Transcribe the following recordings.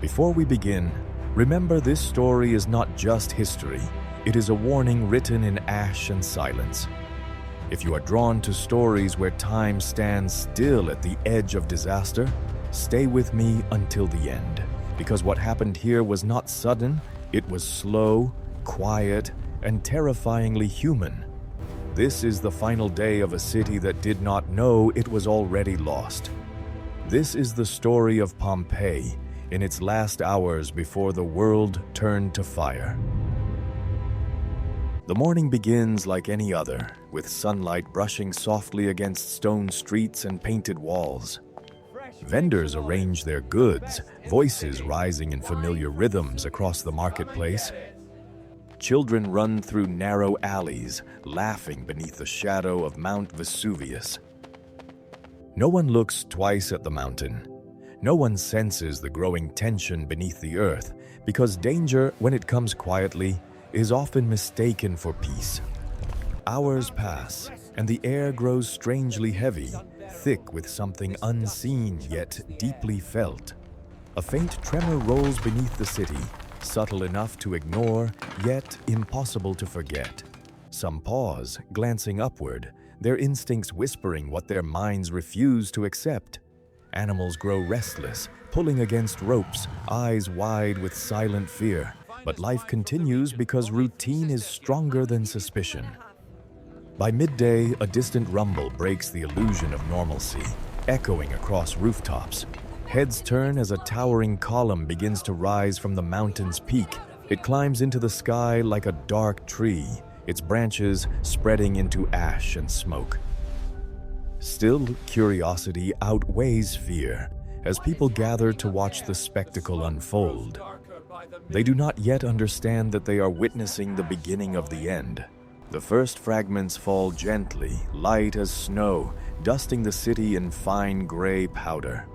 Before we begin, remember this story is not just history, it is a warning written in ash and silence. If you are drawn to stories where time stands still at the edge of disaster, stay with me until the end, because what happened here was not sudden, it was slow, quiet, and terrifyingly human. This is the final day of a city that did not know it was already lost. This is the story of Pompeii in its last hours before the world turned to fire. The morning begins like any other, with sunlight brushing softly against stone streets and painted walls. Vendors arrange their goods, voices rising in familiar rhythms across the marketplace. Children run through narrow alleys, laughing beneath the shadow of Mount Vesuvius. No one looks twice at the mountain. No one senses the growing tension beneath the earth, because danger, when it comes quietly, is often mistaken for peace. Hours pass, and the air grows strangely heavy, thick with something unseen yet deeply felt. A faint tremor rolls beneath the city, subtle enough to ignore, yet impossible to forget. Some pause, glancing upward, their instincts whispering what their minds refuse to accept. Animals grow restless, pulling against ropes, eyes wide with silent fear. But life continues because routine is stronger than suspicion. By midday, a distant rumble breaks the illusion of normalcy, echoing across rooftops. Heads turn as a towering column begins to rise from the mountain's peak. It climbs into the sky like a dark tree, its branches spreading into ash and smoke. Still, curiosity outweighs fear as people gather to watch the spectacle unfold. They do not yet understand that they are witnessing the beginning of the end. The first fragments fall gently, light as snow, dusting the city in fine gray powder.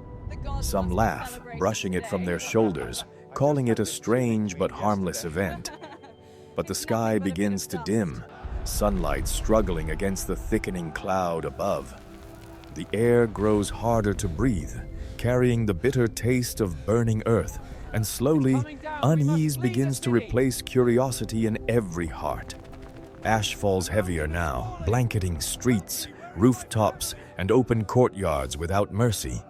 Some laugh, brushing it from their shoulders, calling it a strange but harmless event. But the sky begins to dim, sunlight struggling against the thickening cloud above. The air grows harder to breathe, carrying the bitter taste of burning earth, and slowly, unease begins to replace curiosity in every heart. Ash falls heavier now, blanketing streets, rooftops, and open courtyards without mercy.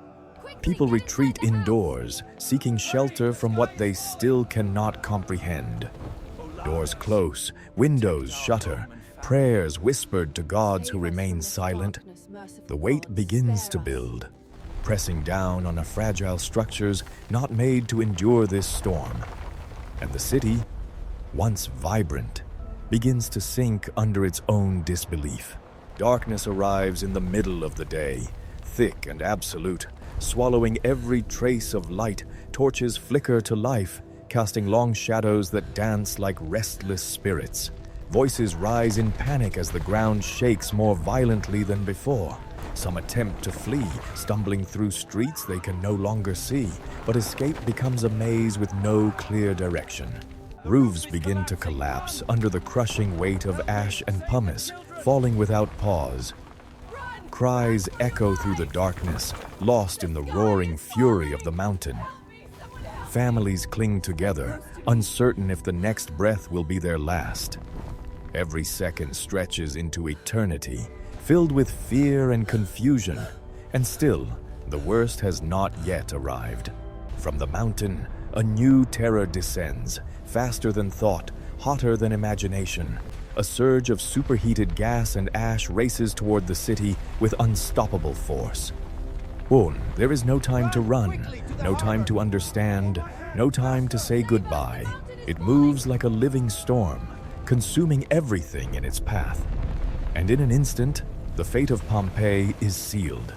People retreat indoors, seeking shelter from what they still cannot comprehend. Doors close, windows shutter, prayers whispered to gods who remain silent. The weight begins to build, pressing down on fragile structures not made to endure this storm. And the city, once vibrant, begins to sink under its own disbelief. Darkness arrives in the middle of the day, thick and absolute, swallowing every trace of light. Torches flicker to life, casting long shadows that dance like restless spirits. Voices rise in panic as the ground shakes more violently than before. Some attempt to flee, stumbling through streets they can no longer see, but escape becomes a maze with no clear direction. Roofs begin to collapse under the crushing weight of ash and pumice, falling without pause. Cries echo through the darkness, lost in the roaring fury of the mountain. Families cling together, uncertain if the next breath will be their last. Every second stretches into eternity, filled with fear and confusion, and still, the worst has not yet arrived. From the mountain, a new terror descends, faster than thought, hotter than imagination. A surge of superheated gas and ash races toward the city with unstoppable force. There is no time to run, no time to understand, no time to say goodbye. It moves like a living storm, consuming everything in its path. And in an instant, the fate of Pompeii is sealed.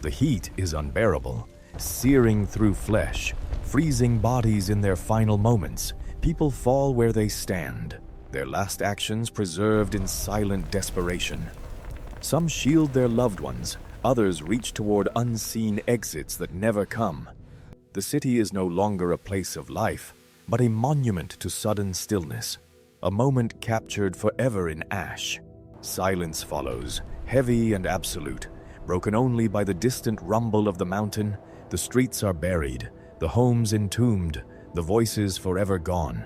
The heat is unbearable, searing through flesh, freezing bodies in their final moments. People fall where they stand, their last actions preserved in silent desperation. Some shield their loved ones, others reach toward unseen exits that never come. The city is no longer a place of life, but a monument to sudden stillness, a moment captured forever in ash. Silence follows, heavy and absolute, broken only by the distant rumble of the mountain. The streets are buried, the homes entombed, the voices forever gone.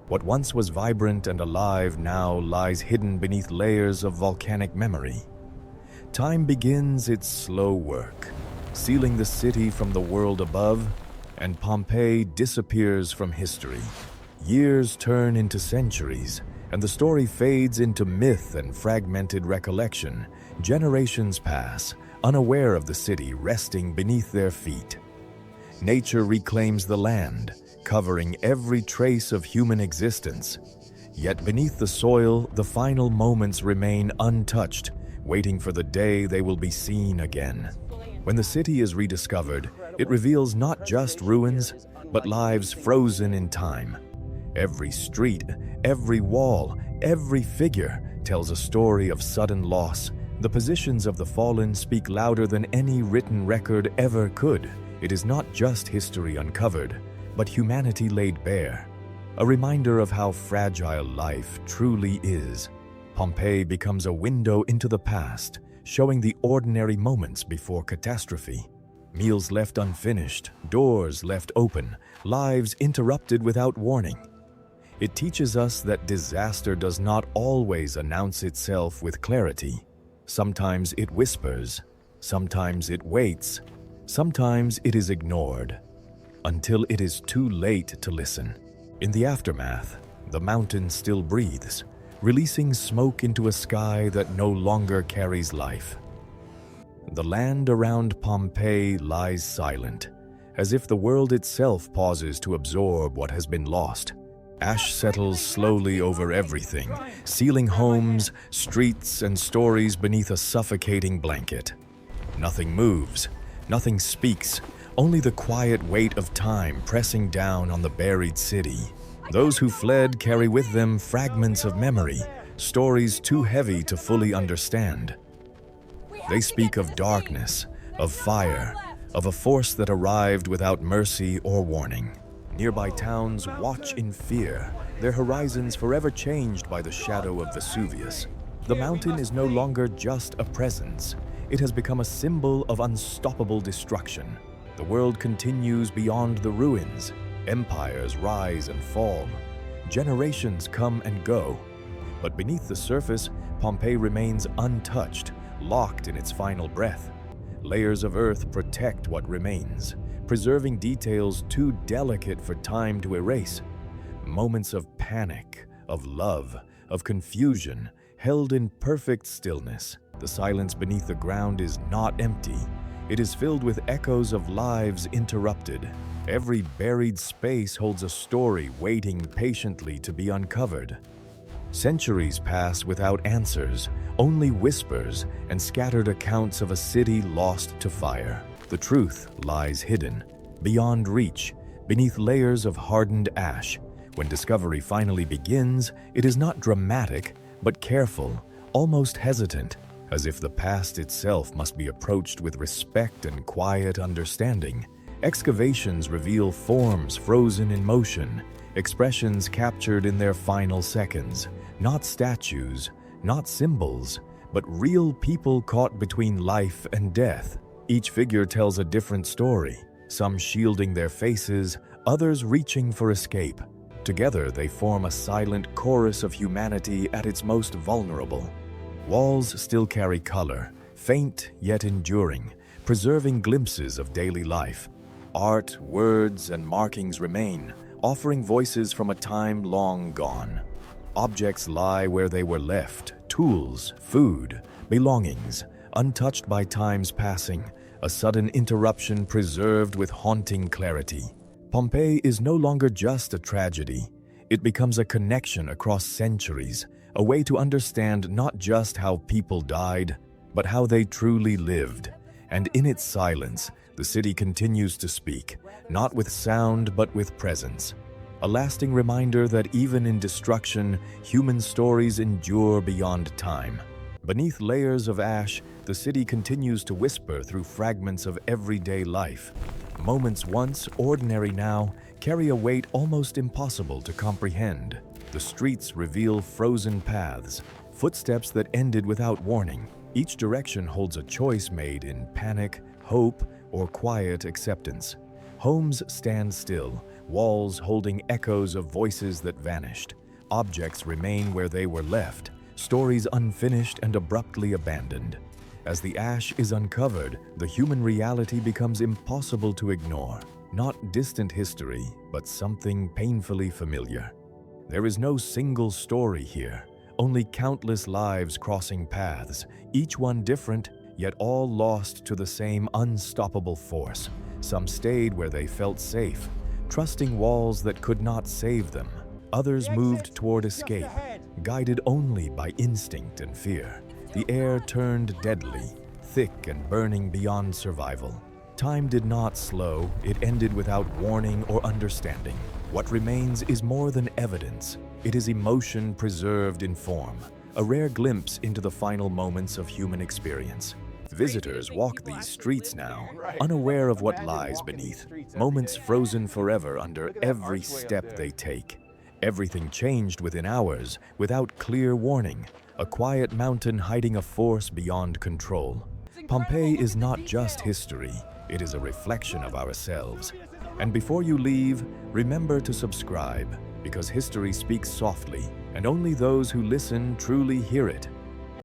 What once was vibrant and alive now lies hidden beneath layers of volcanic memory. Time begins its slow work, sealing the city from the world above, and Pompeii disappears from history. Years turn into centuries, and the story fades into myth and fragmented recollection. Generations pass, unaware of the city resting beneath their feet. Nature reclaims the land, covering every trace of human existence. Yet beneath the soil, the final moments remain untouched, waiting for the day they will be seen again. When the city is rediscovered, it reveals not just ruins, but lives frozen in time. Every street, every wall, every figure tells a story of sudden loss. The positions of the fallen speak louder than any written record ever could. It is not just history uncovered, but humanity laid bare. A reminder of how fragile life truly is. Pompeii becomes a window into the past, showing the ordinary moments before catastrophe. Meals left unfinished, doors left open, lives interrupted without warning. It teaches us that disaster does not always announce itself with clarity. Sometimes it whispers, sometimes it waits, sometimes it is ignored, until it is too late to listen. In the aftermath, the mountain still breathes, releasing smoke into a sky that no longer carries life. The land around Pompeii lies silent, as if the world itself pauses to absorb what has been lost. Ash settles slowly over everything, sealing homes, streets, and stories beneath a suffocating blanket. Nothing moves, nothing speaks, only the quiet weight of time pressing down on the buried city. Those who fled carry with them fragments of memory, stories too heavy to fully understand. They speak of darkness, of fire, of a force that arrived without mercy or warning. Nearby towns watch in fear, their horizons forever changed by the shadow of Vesuvius. The mountain is no longer just a presence. It has become a symbol of unstoppable destruction. The world continues beyond the ruins. Empires rise and fall. Generations come and go. But beneath the surface, Pompeii remains untouched, locked in its final breath. Layers of earth protect what remains, preserving details too delicate for time to erase. Moments of panic, of love, of confusion, held in perfect stillness. The silence beneath the ground is not empty. It is filled with echoes of lives interrupted. Every buried space holds a story waiting patiently to be uncovered. Centuries pass without answers, only whispers and scattered accounts of a city lost to fire. The truth lies hidden, beyond reach, beneath layers of hardened ash. When discovery finally begins, it is not dramatic, but careful, almost hesitant, as if the past itself must be approached with respect and quiet understanding. Excavations reveal forms frozen in motion, expressions captured in their final seconds. Not statues, not symbols, but real people caught between life and death. Each figure tells a different story, some shielding their faces, others reaching for escape. Together they form a silent chorus of humanity at its most vulnerable. Walls still carry color, faint yet enduring, preserving glimpses of daily life. Art, words, and markings remain, offering voices from a time long gone. Objects lie where they were left, tools, food, belongings, untouched by time's passing, a sudden interruption preserved with haunting clarity. Pompeii is no longer just a tragedy. It becomes a connection across centuries, a way to understand not just how people died, but how they truly lived. And in its silence, the city continues to speak, not with sound but with presence. A lasting reminder that even in destruction, human stories endure beyond time. Beneath layers of ash, the city continues to whisper through fragments of everyday life. Moments once ordinary now carry a weight almost impossible to comprehend. The streets reveal frozen paths, footsteps that ended without warning. Each direction holds a choice made in panic, hope, or quiet acceptance. Homes stand still, walls holding echoes of voices that vanished. Objects remain where they were left, stories unfinished and abruptly abandoned. As the ash is uncovered, the human reality becomes impossible to ignore. Not distant history, but something painfully familiar. There is no single story here, only countless lives crossing paths, each one different, yet all lost to the same unstoppable force. Some stayed where they felt safe, trusting walls that could not save them. Others moved toward escape, guided only by instinct and fear. The air turned deadly, thick and burning beyond survival. Time did not slow, it ended without warning or understanding. What remains is more than evidence. It is emotion preserved in form, a rare glimpse into the final moments of human experience. Visitors walk these streets now, unaware of what lies beneath, moments frozen forever under every step they take. Everything changed within hours, without clear warning, a quiet mountain hiding a force beyond control. Pompeii is not just history, it is a reflection of ourselves. And before you leave, remember to subscribe, because history speaks softly, and only those who listen truly hear it.